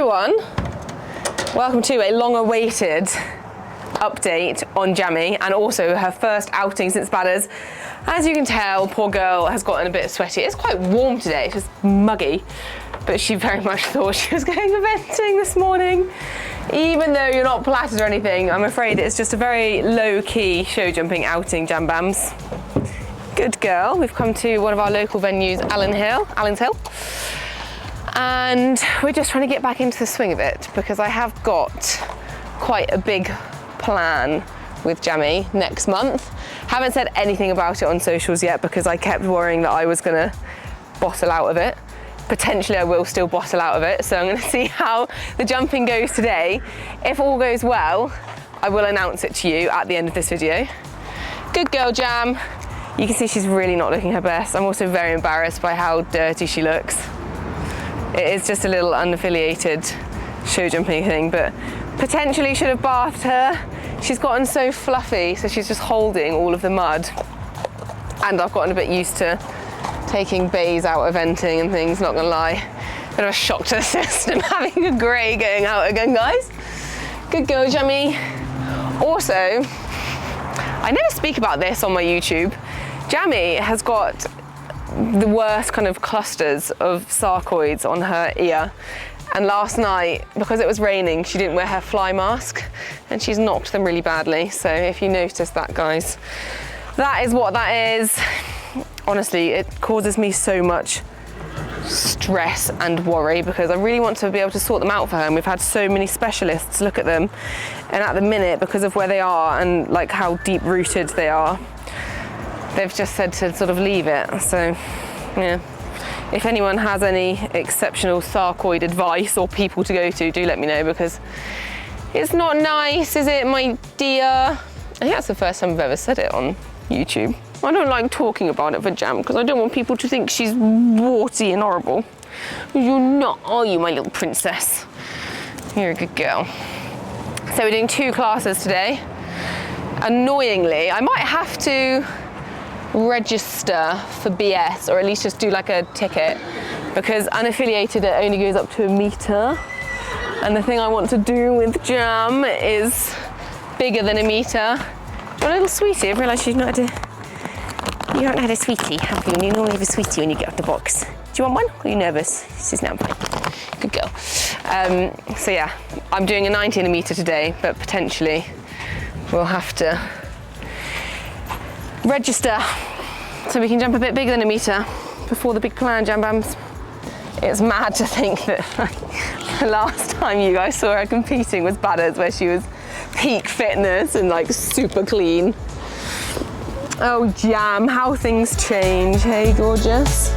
everyone, welcome to a long-awaited update on Jammy and also her first outing since Badders. As you can tell, poor girl has gotten a bit sweaty. It's quite warm today, it's just muggy, but she very much thought she was going eventing this morning. Even though you're not platted or anything, I'm afraid it's just a very low-key show jumping outing, Jam Bams. Good girl. We've come to one of our local venues, Allenshill. And we're just trying to get back into the swing of it because I have got quite a big plan with Jammy next month. Haven't said anything about it on socials yet because I kept worrying that I was gonna bottle out of it. Potentially I will still bottle out of it, so I'm gonna see how the jumping goes today. If all goes well, I will announce it to you at the end of this video. Good girl, Jam. You can see she's really not looking her best. I'm also very embarrassed by how dirty she looks. It is just a little unaffiliated show jumping thing, but potentially should have bathed her. She's gotten so fluffy, so she's just holding all of the mud. And I've gotten a bit used to taking bays out eventing and things, not gonna lie. Bit of a shock to the system having a grey going out again, guys. Good girl, Jammy. Also, I never speak about this on my YouTube. Jammy has got the worst kind of clusters of sarcoids on her ear. And last night, because it was raining, she didn't wear her fly mask and she's knocked them really badly. So if you notice that, guys, that is what that is. Honestly, it causes me so much stress and worry because I really want to be able to sort them out for her. And we've had so many specialists look at them. And at the minute, because of where they are and like how deep rooted they are, they've just said to sort of leave it. So, yeah. If anyone has any exceptional sarcoid advice or people to go to, do let me know because it's not nice, is it, my dear? I think that's the first time I've ever said it on YouTube. I don't like talking about it for Jam because I don't want people to think she's warty and horrible. You're not, are you, my little princess? You're a good girl. So we're doing 2 classes today. Annoyingly, I might have to register for BS or at least just do like a ticket because unaffiliated it only goes up to 1 meter and the thing I want to do with Jam is bigger than 1 meter. You're a little sweetie. I've realised you haven't had a sweetie, have you? You normally have a sweetie when you get out the box. Do you want one? Or are you nervous? She says, no, I'm fine. Good girl. So yeah, I'm doing a 19 meter today, but potentially we'll have to register so we can jump a bit bigger than 1 meter before the big plan, Jam Bams. It's mad to think that the last time you guys saw her competing was Badders, where she was peak fitness and like super clean. Oh, Jam, how things change, hey gorgeous?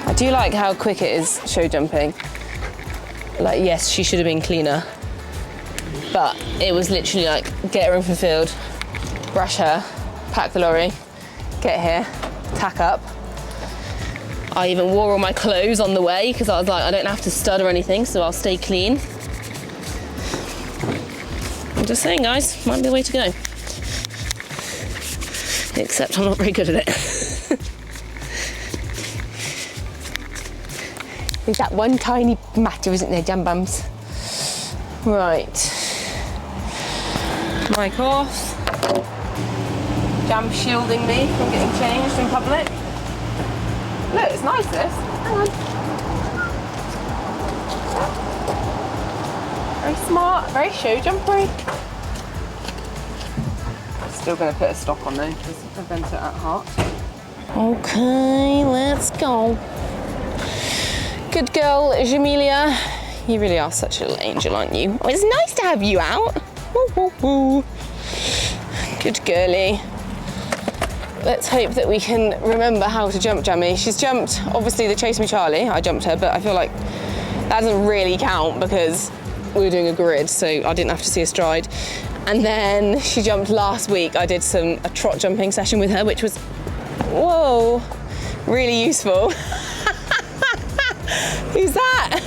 I do like how quick it is show jumping. Like, yes, she should have been cleaner, but it was literally like, get her in from the field, brush her, pack the lorry, get here, tack up. I even wore all my clothes on the way because I was like, I don't have to stud or anything, so I'll stay clean. I'm just saying, guys, might be the way to go. Except I'm not very good at it. There's that one tiny matter, isn't there, Jam Bams? Right. Mic off. Jam shielding me from getting changed in public. Look, it's nice this. Hang on. Very smart, very show jumpery. Still going to put a stop on though, because event it at heart. Okay, let's go. Good girl, Jamelia. You really are such a little angel, aren't you? Oh, it's nice to have you out. Woo, woo, woo. Good girlie. Let's hope that we can remember how to jump Jammy. She's jumped, obviously, the Chase Me Charlie. I jumped her, but I feel like that doesn't really count because we were doing a grid, so I didn't have to see a stride. And then she jumped last week. I did a trot jumping session with her, which was, whoa, really useful. Who's that?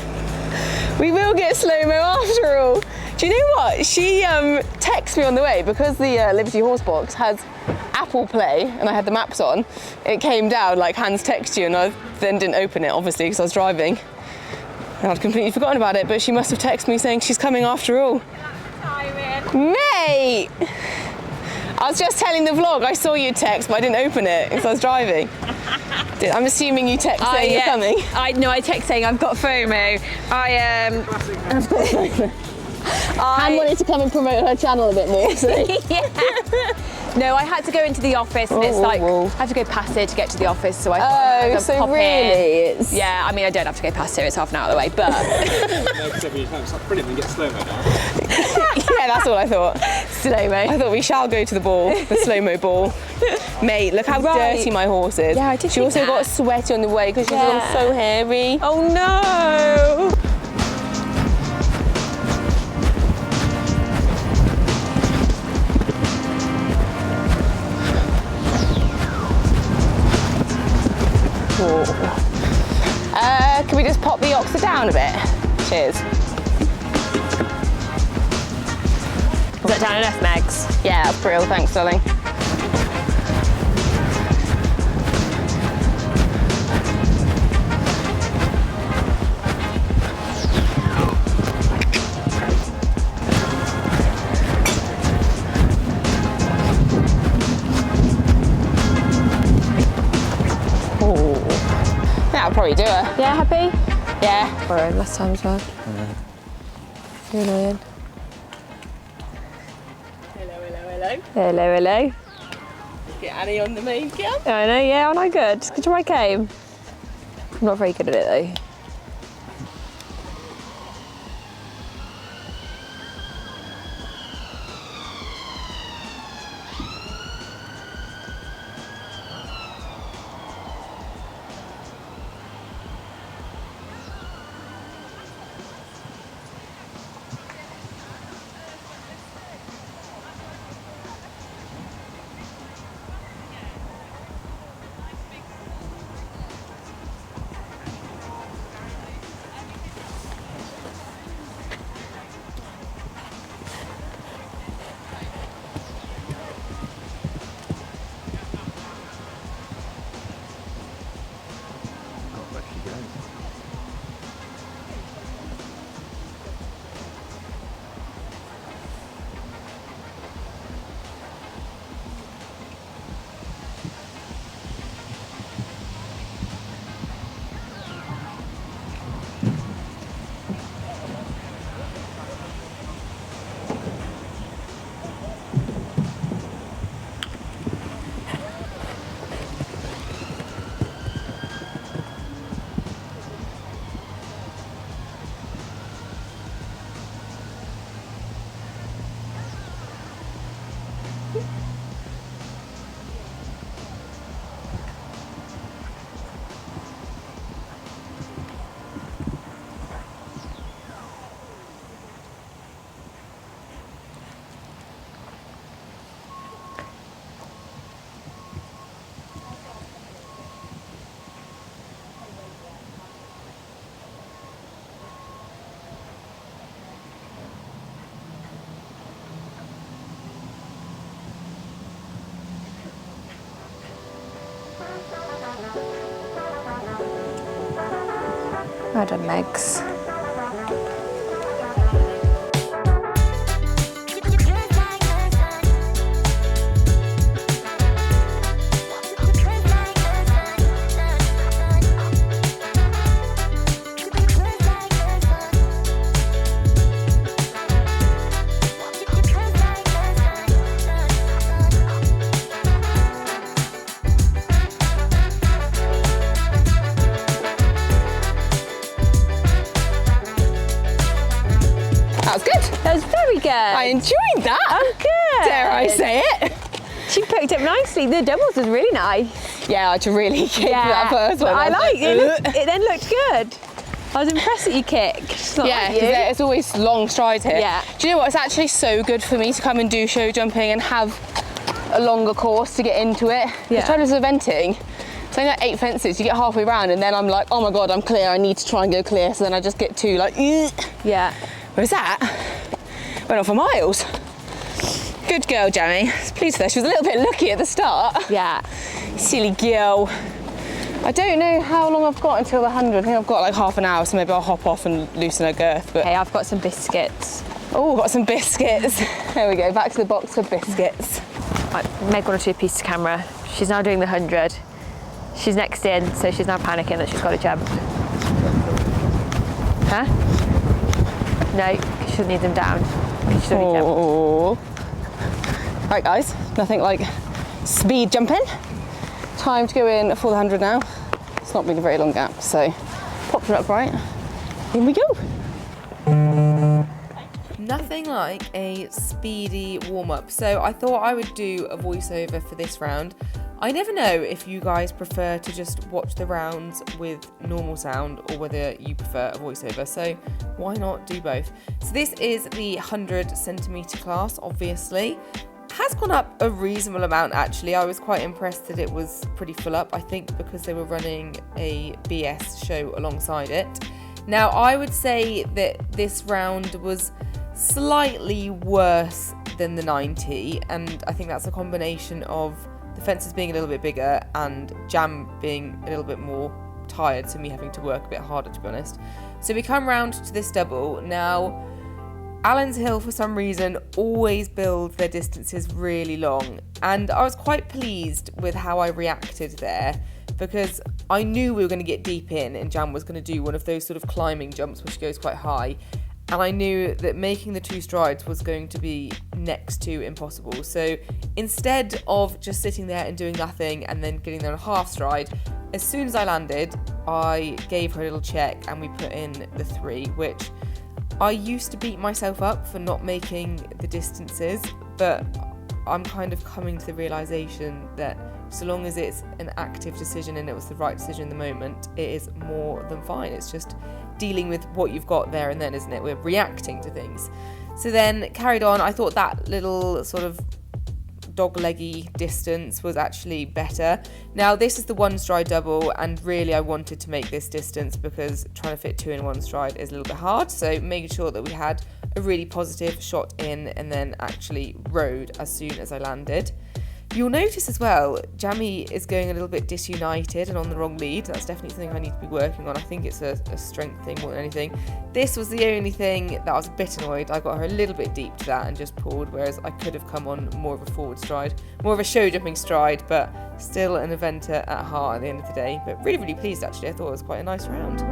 We will get slow-mo after all. Do you know what? She texted me on the way because the Liberty Horse Box has Apple Play and I had the maps on. It came down like hands text you, and I then didn't open it obviously because I was driving. And I'd completely forgotten about it, but she must have texted me saying she's coming after all. Mate! I was just telling the vlog, I saw you text, but I didn't open it because I was driving. I'm assuming you text saying you're coming. I text saying I've got FOMO. Anne wanted to come and promote her channel a bit more. So. No, I had to go into the office, and it's like I have to go past here to get to the office. So I thought I'd so pop really, in. Yeah, I mean I don't have to go past here; it's half an hour away. But It's brilliant. We get slow-mo now. yeah, that's what I thought. slow-mo. I thought we shall go to the ball, the slow-mo ball. Mate, look how dirty my horse is. Yeah, I did. She also got sweaty on the way because she's all so hairy. Oh no! Can we just pop the oxer down a bit? Cheers. Is that down enough, Megs? Yeah, that's real. Thanks, darling. That'll probably do her. Yeah, happy? Yeah. Borrowed last time as well. You're annoying. Hello. Get Annie on the main cam. I know, yeah, aren't I good? Good job I came. I'm not very good at it though. Well done, Megs. That was good. That was very good. I enjoyed that. Oh, good. Dare I say it? She picked up nicely. The doubles was really nice. Yeah, I really kicked that first one. I like it. It then looked good. I was impressed that you kicked. Yeah, because it's always long strides here. Yeah. Do you know what? It's actually so good for me to come and do show jumping and have a longer course to get into it. Yeah. I tried this eventing. It's only like 8 fences. You get halfway round and then I'm like, oh my God, I'm clear. I need to try and go clear. So then I just get too like, Yeah. Whereas that went on for miles. Good girl, Jammy. Pleased with her. She was a little bit lucky at the start. Yeah. Silly girl. I don't know how long I've got until the 100. I think I've got like half an hour, so maybe I'll hop off and loosen her girth. But Hey, I've got some biscuits. oh, got some biscuits. There we go, back to the box for biscuits. Right, Meg wanted to do a piece of camera. She's now doing the 100. She's next in, so she's now panicking that she's got to jump. Huh? No, she doesn't need them down. She's already jumped. Oh. Right guys, nothing like speed jumping. Time to go in for the 100 now. It's not been a very long gap, so pop her up right. In we go. Nothing like a speedy warm-up. So I thought I would do a voiceover for this round. I never know if you guys prefer to just watch the rounds with normal sound or whether you prefer a voiceover. So why not do both? So this is the 100 centimetre class, obviously. Has gone up a reasonable amount actually. I was quite impressed that it was pretty full up, I think because they were running a BS show alongside it. Now I would say that this round was slightly worse than the 90, and I think that's a combination of the fences being a little bit bigger and Jam being a little bit more tired, so me having to work a bit harder to be honest. So we come round to this double. Now Allenshill, for some reason, always build their distances really long, and I was quite pleased with how I reacted there because I knew we were going to get deep in and Jam was going to do one of those sort of climbing jumps which goes quite high, and I knew that making the 2 strides was going to be next to impossible. So instead of just sitting there and doing nothing and then getting there on a half stride, as soon as I landed, I gave her a little check and we put in the 3, which I used to beat myself up for not making the distances, but I'm kind of coming to the realisation that so long as it's an active decision and it was the right decision in the moment, it is more than fine. It's just dealing with what you've got there and then, isn't it? We're reacting to things. So then carried on. I thought that little sort of dog-leggy distance was actually better. Now this is the 1 stride double, and really I wanted to make this distance because trying to fit 2 in 1 stride is a little bit hard, so making sure that we had a really positive shot in and then actually rode as soon as I landed. You'll notice as well, Jammy is going a little bit disunited and on the wrong lead. That's definitely something I need to be working on. I think it's a strength thing more than anything. This was the only thing that I was a bit annoyed. I got her a little bit deep to that and just pulled, whereas I could have come on more of a forward stride, more of a show jumping stride, but still an eventer at heart at the end of the day. But really, really pleased actually. I thought it was quite a nice round.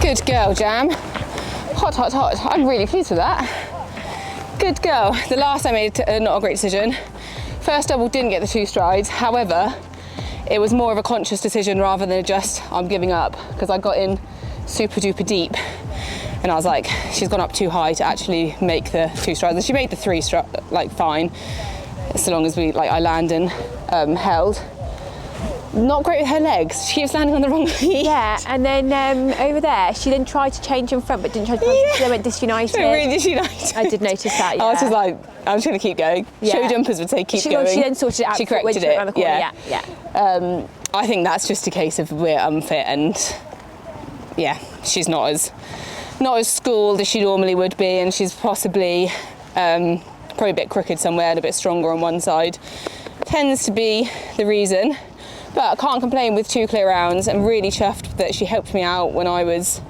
Good girl, Jam. Hot, hot, hot. I'm really pleased with that. Good girl. The last I made not a great decision. First double didn't get the 2 strides. However, it was more of a conscious decision rather than just I'm giving up, because I got in super duper deep and I was like, she's gone up too high to actually make the 2 strides. And she made the 3 like fine, so long as we I land and held. Not great with her legs. She keeps landing on the wrong feet. Yeah, and then over there, she then tried to change in front, but didn't try to. Yeah. She went disunited. Really disunited. I did notice that. Yeah. I was just like, I'm just going to keep going. Yeah. Show jumpers would say keep going. She then sorted it out. She corrected when it. Around the corner. Yeah. I think that's just a case of we're unfit, and yeah, she's not as schooled as she normally would be, and she's possibly probably a bit crooked somewhere and a bit stronger on one side. Tends to be the reason. But I can't complain with 2 clear rounds. I'm really chuffed that she helped me out when I was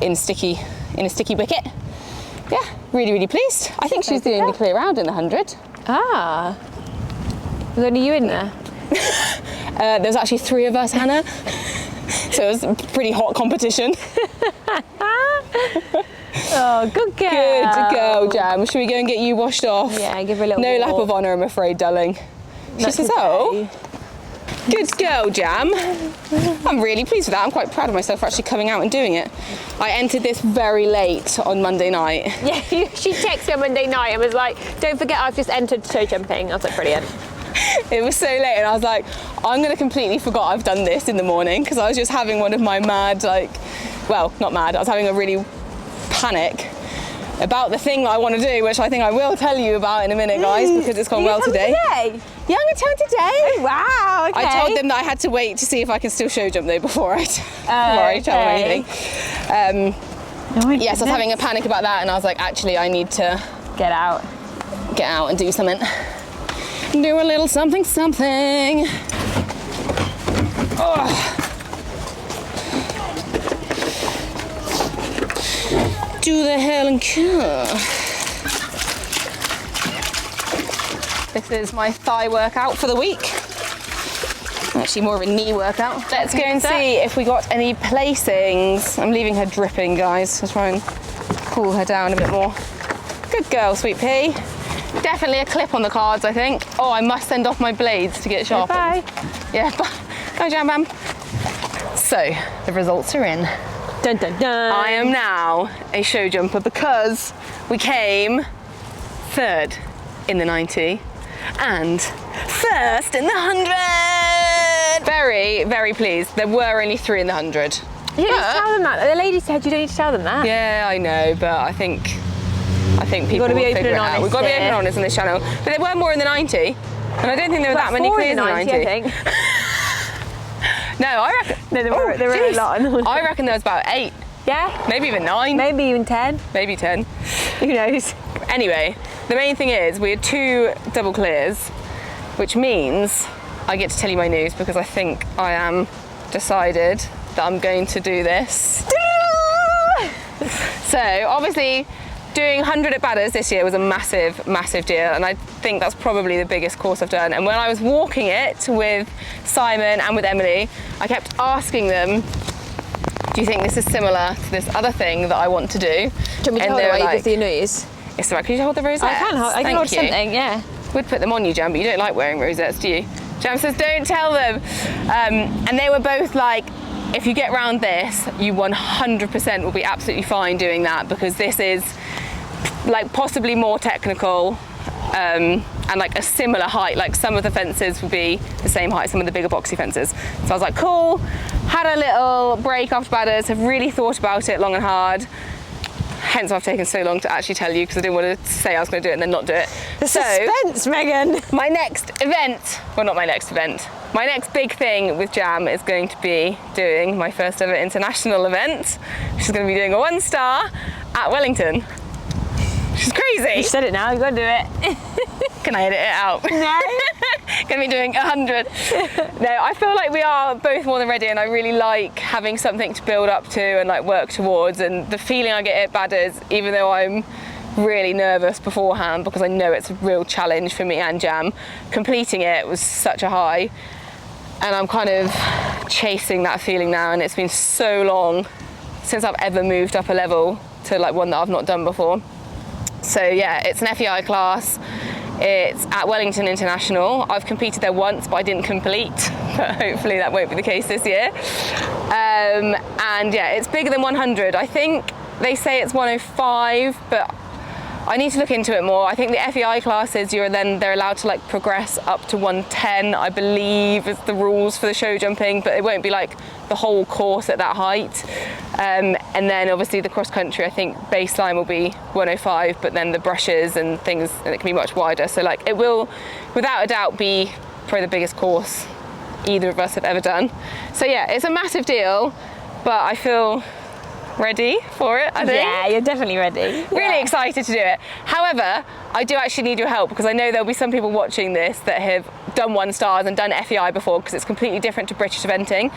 in a sticky wicket. Yeah, really, really pleased. I think she's the only clear round in the 100. Ah. Was only you in there? There was actually 3 of us, Hannah. So it was a pretty hot competition. Oh, good girl. Good girl, Jam. Should we go and get you washed off? Yeah, give her a little No walk. lap of honour, I'm afraid, darling. She says, oh. Good girl, Jam. I'm really pleased with that. I'm quite proud of myself for actually coming out and doing it. I entered this very late on Monday night. Yeah, she texted me on Monday night and was like, don't forget I've just entered show jumping. I was like, brilliant. It was so late, and I was like, I'm gonna completely forgot I've done this in the morning, because I was just having one of my mad, like, well, not mad, I was having a really panic about the thing that I want to do, which I think I will tell you about in a minute, guys, because it's gone well today. Yeah, I'm gonna tell them today. Oh, wow, okay. I told them that I had to wait to see if I can still show jump though before I tell them anything. Yes, I was having a panic about that, and I was like, actually, I need to get out and do something. Do a little something. Oh. Do the Helen cure. This is my thigh workout for the week. Actually more of a knee workout. Let's go and see if we got any placings. I'm leaving her dripping, guys. Let's try and cool her down a bit more. Good girl, Sweet Pea. Definitely a clip on the cards, I think. Oh, I must send off my blades to get sharpened. Bye. Yeah, bye. Go, Jam Bam. So, the results are in. Dun, dun, dun. I am now a show jumper because we came 3rd in the 90 and 1st in the 100. Very, very pleased. There were only 3 in the 100. You don't need to tell them that. The lady said you don't need to tell them that. Yeah, I know, but I think people will figure it out. We've got to be open and honest on this channel. But there were more in the 90, and I don't think there were that many clears in the 90. I think. No, I reckon. No, there were a lot in the 100. I reckon there was about 8. Yeah? Maybe even 9. Maybe even 10. Maybe 10. Who knows? Anyway, the main thing is we had 2 double clears, which means I get to tell you my news because I think I am decided that I'm going to do this. So obviously doing 100 at Badders this year was a massive, massive deal, and I think that's probably the biggest course I've done. And when I was walking it with Simon and with Emily, I kept asking them, do you think this is similar to this other thing that I want to do? Do you want me to hold it while you give the news? It's alright, can you hold the rosettes? I can hold something, yeah. We'd put them on you, Jam, but you don't like wearing rosettes, do you? Jam says, don't tell them. And they were both like, if you get round this, you 100% will be absolutely fine doing that, because this is like possibly more technical and like a similar height. Like some of the fences will be the same height, some of the bigger boxy fences. So I was like, cool. Had a little break after Badders, have really thought about it long and hard. Hence I've taken so long to actually tell you, because I didn't want to say I was going to do it and then not do it. The suspense, Megan. My next event, well, not my next event, my next big thing with Jam is going to be doing my first ever international event, which is going to be doing a 1-star at Wellington. Which is crazy. You said it now, you've got to do it. Can I edit it out? No. Gonna be doing 100. No, I feel like we are both more than ready, and I really like having something to build up to and like work towards. And the feeling I get at Badders, even though I'm really nervous beforehand because I know it's a real challenge for me and Jam, completing it was such a high. And I'm kind of chasing that feeling now, and it's been so long since I've ever moved up a level to like one that I've not done before. So yeah, it's an FEI class. It's at Wellington International. I've competed there once, but I didn't complete. But hopefully that won't be the case this year. And yeah, it's bigger than 100. I think they say it's 105, but I need to look into it more. I think the FEI classes, they're allowed to like progress up to 110, I believe is the rules for the show jumping, but it won't be like the whole course at that height. And then obviously the cross country, I think baseline will be 105, but then the brushes and things, and it can be much wider. So like it will, without a doubt, be probably the biggest course either of us have ever done. So yeah, it's a massive deal, but I feel ready for it, I think. Yeah, you're definitely ready. Really excited to do it. However, I do actually need your help, because I know there'll be some people watching this that have done 1-stars and done FEI before, because it's completely different to British eventing.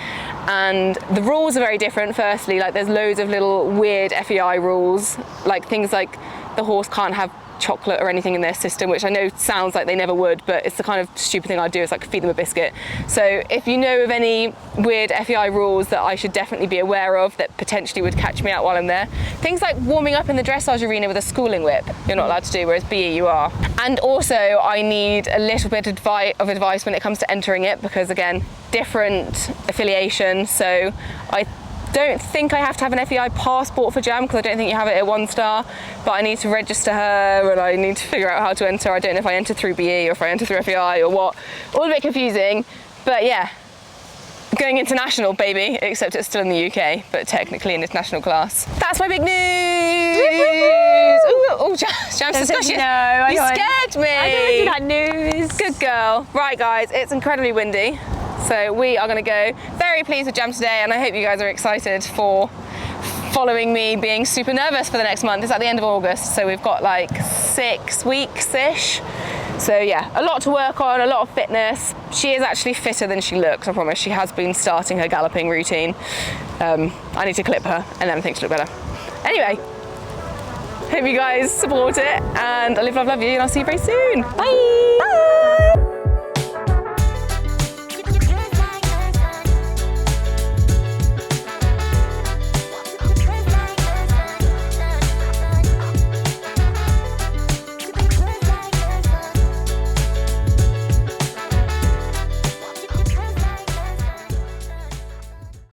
And the rules are very different. Firstly, like there's loads of little weird FEI rules, like things like the horse can't have chocolate or anything in their system, which I know sounds like they never would, but it's the kind of stupid thing I'd do, is like feed them a biscuit. So if you know of any weird FEI rules that I should definitely be aware of that potentially would catch me out while I'm there, things like warming up in the dressage arena with a schooling whip, you're not allowed to do, whereas BE you are. And also I need a little bit of advice when it comes to entering it, because again, different affiliation. So I don't think I have to have an FEI passport for Jam because I don't think you have it at 1 star, but I need to register her and I need to figure out how to enter. I don't know if I enter through BE or if I enter through FEI or what. All a bit confusing, but yeah. Going international, baby, except it's still in the UK, but technically in international class. That's my big news! Oh, Jam's suspicious. No, you scared me! I don't do that news. Good girl. Right, guys, it's incredibly windy, so we are going to go. Very pleased with Jam today, and I hope you guys are excited for following me being super nervous for the next month. It's at the end of August, so we've got like 6 weeks-ish. So yeah, a lot to work on, a lot of fitness. She is actually fitter than she looks, I promise. She has been starting her galloping routine. I need to clip her and then things look better. Anyway, hope you guys support it, and I live, love, love you, and I'll see you very soon. Bye! Bye!